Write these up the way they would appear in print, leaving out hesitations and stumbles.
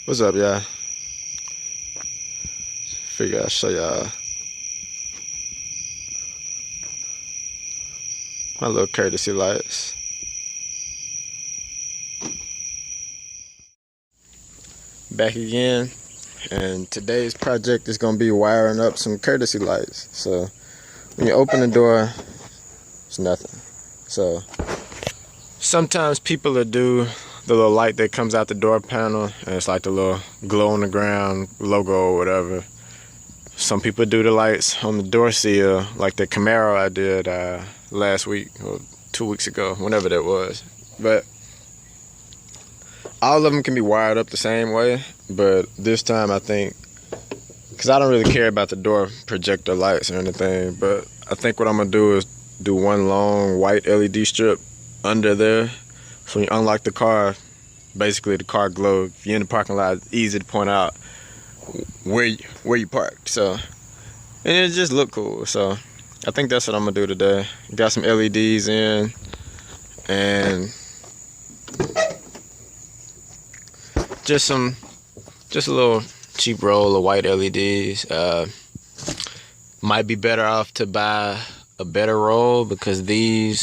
What's up, y'all? Figure I'll show y'all my little courtesy lights. Back again, and today's project is gonna be wiring up some courtesy lights. So when you open the door, it's nothing. So sometimes people will do the little light that comes out the door panel, and it's like the little glow on the ground logo or whatever. Some people do the lights on the door seal, like the Camaro I did last week or 2 weeks ago, whenever that was. But all of them can be wired up the same way, but this time I think, because I don't really care about the door projector lights or anything, but I think what I'm going to do is do one long white LED strip under there. So when you unlock the car, basically the car glows. If you're in the parking lot, it's easy to point out where you parked. So, and it just look cool. So I think that's what I'm gonna do today. Got some LEDs in, and just a little cheap roll of white LEDs. Might be better off to buy a better roll, because the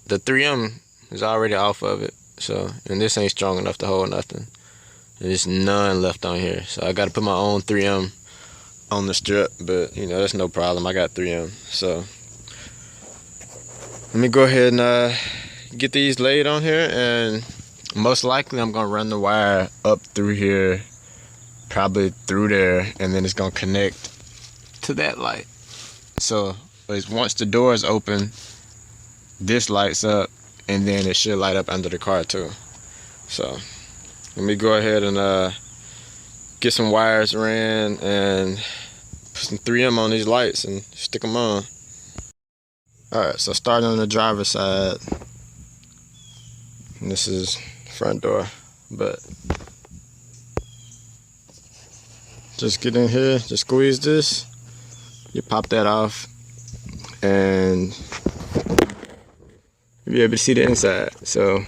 3M is already off of it. So, and this ain't strong enough to hold nothing. There's none left on here, so I got to put my own 3M on the strip, but you know, that's no problem. I got 3M. So let me go ahead and get these laid on here, and most likely I'm gonna run the wire up through here, probably through there, and then it's gonna connect to that light. So once the door is open, this lights up, and then it should light up under the car too. So let me go ahead and get some wires ran and put some 3M on these lights and stick them on. Alright, so starting on the driver's side, and this is front door, but just get in here, just squeeze this, you pop that off, and you'll be able to see the inside. So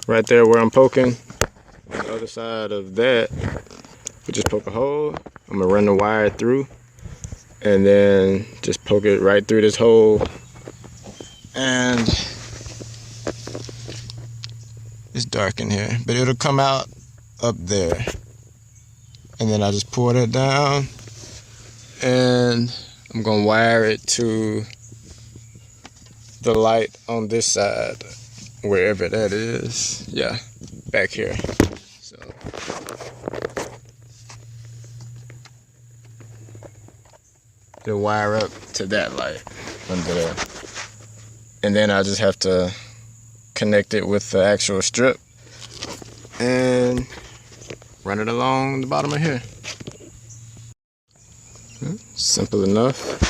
right there where I'm poking, on the other side of that, we just poke a hole. I'm gonna run the wire through, and then just poke it right through this hole, and it's dark in here, but it'll come out up there, and then I just pull that down, and I'm gonna wire it to the light on this side, wherever that is. Yeah, back here. So it'll wire up to that light under there, and then I just have to connect it with the actual strip and run it along the bottom of here. Simple enough.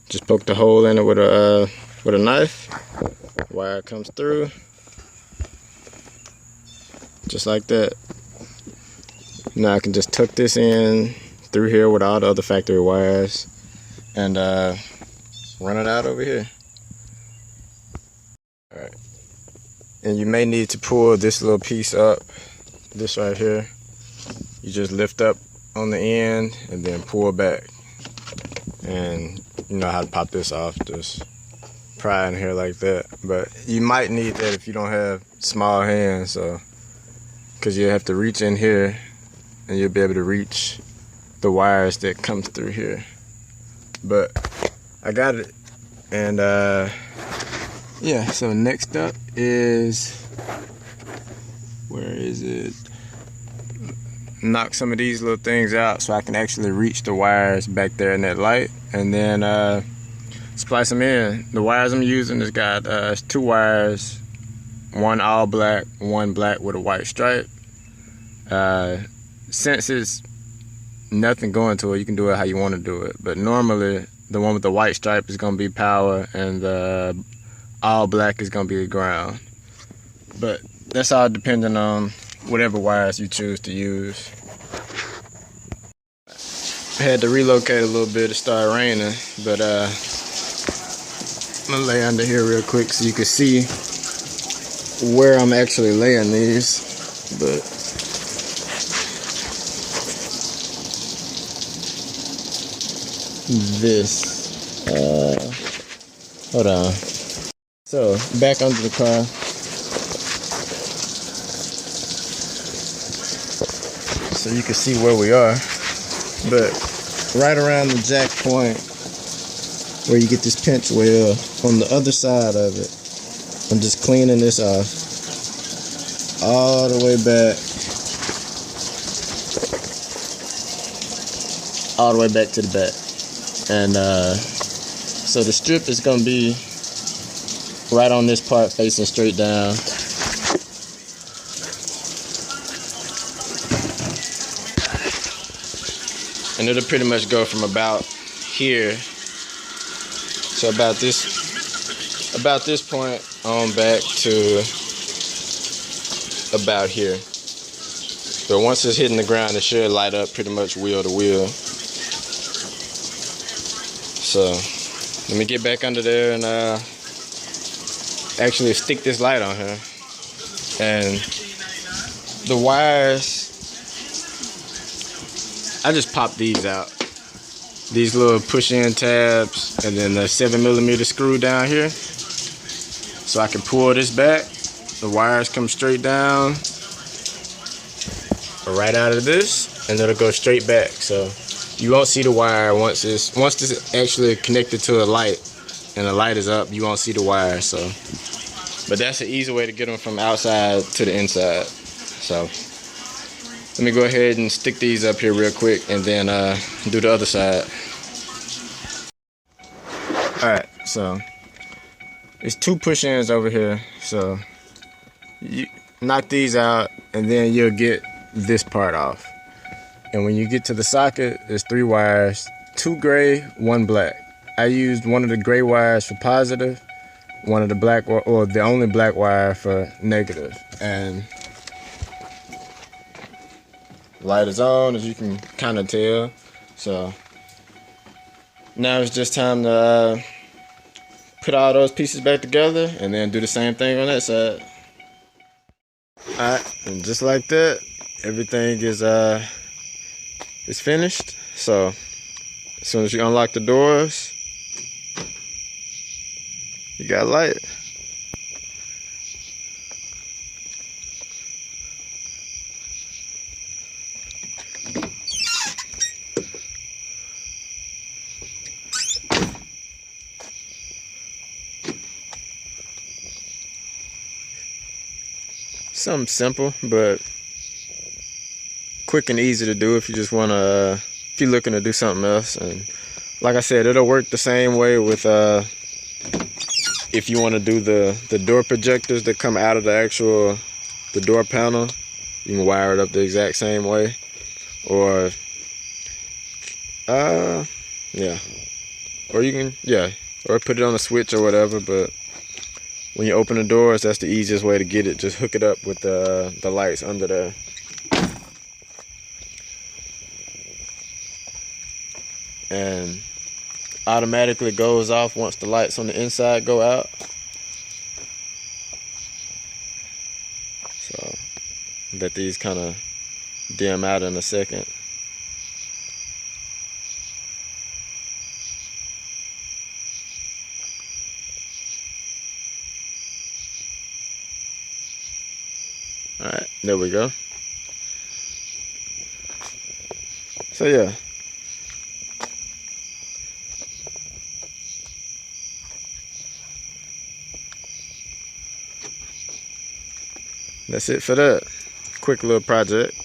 Just poke the hole in it with a knife. Wire comes through, just like that. Now I can just tuck this in through here with all the other factory wires, and run it out over here. All right, and you may need to pull this little piece up, this right here. You just lift up on the end and then pull back, and you know how to pop this off. Just pry in here like that. But you might need that if you don't have small hands, so because you have to reach in here, and you'll be able to reach the wires that come through here. But I got it, and yeah. So next up is, where is it? Knock some of these little things out so I can actually reach the wires back there in that light, and then splice them in. The wires I'm using has got 2 wires, one all black, one black with a white stripe. Since it's nothing going to it, you can do it how you want to do it, but normally the one with the white stripe is going to be power, and the all black is going to be ground. But that's all depending on whatever wires you choose to use. I had to relocate a little bit. It started raining, but I'm gonna lay under here real quick so you can see where I'm actually laying these, but this, hold on. So back under the car. So you can see where we are, but right around the jack point where you get this pinch wheel on the other side of it, I'm just cleaning this off all the way back to the back. And so the strip is going to be right on this part facing straight down. And it'll pretty much go from about here, so about this point on back to about here. But once it's hitting the ground, it should light up pretty much wheel to wheel. So let me get back under there and actually stick this light on here. And the wires, I just popped these out. These little push-in tabs, and then the 7mm screw down here. So I can pull this back. The wires come straight down, right out of this, and it'll go straight back. So you won't see the wire once this is actually connected to a light, and the light is up. You won't see the wire. So, but that's an easy way to get them from outside to the inside. So let me go ahead and stick these up here real quick and then do the other side. Alright, so it's 2 push-ins over here. So you knock these out and then you'll get this part off. And when you get to the socket, there's 3 wires, 2 gray, 1 black. I used one of the gray wires for positive, one of the black, or the only black wire for negative. And light is on, as you can kind of tell. So now it's just time to put all those pieces back together and then do the same thing on that side. Alright, and just like that, everything is finished. So as soon as you unlock the doors, you got light. Something simple, but quick and easy to do if you just want to, if you're looking to do something else. And like I said, it'll work the same way with if you want to do the door projectors that come out of the door panel. You can wire it up the exact same way, or yeah, or you can, yeah, or put it on a switch or whatever. But when you open the doors, that's the easiest way to get it. Just hook it up with the lights under there. And automatically goes off once the lights on the inside go out. So let these kind of dim out in a second. Alright, there we go. So yeah. That's it for that quick little project.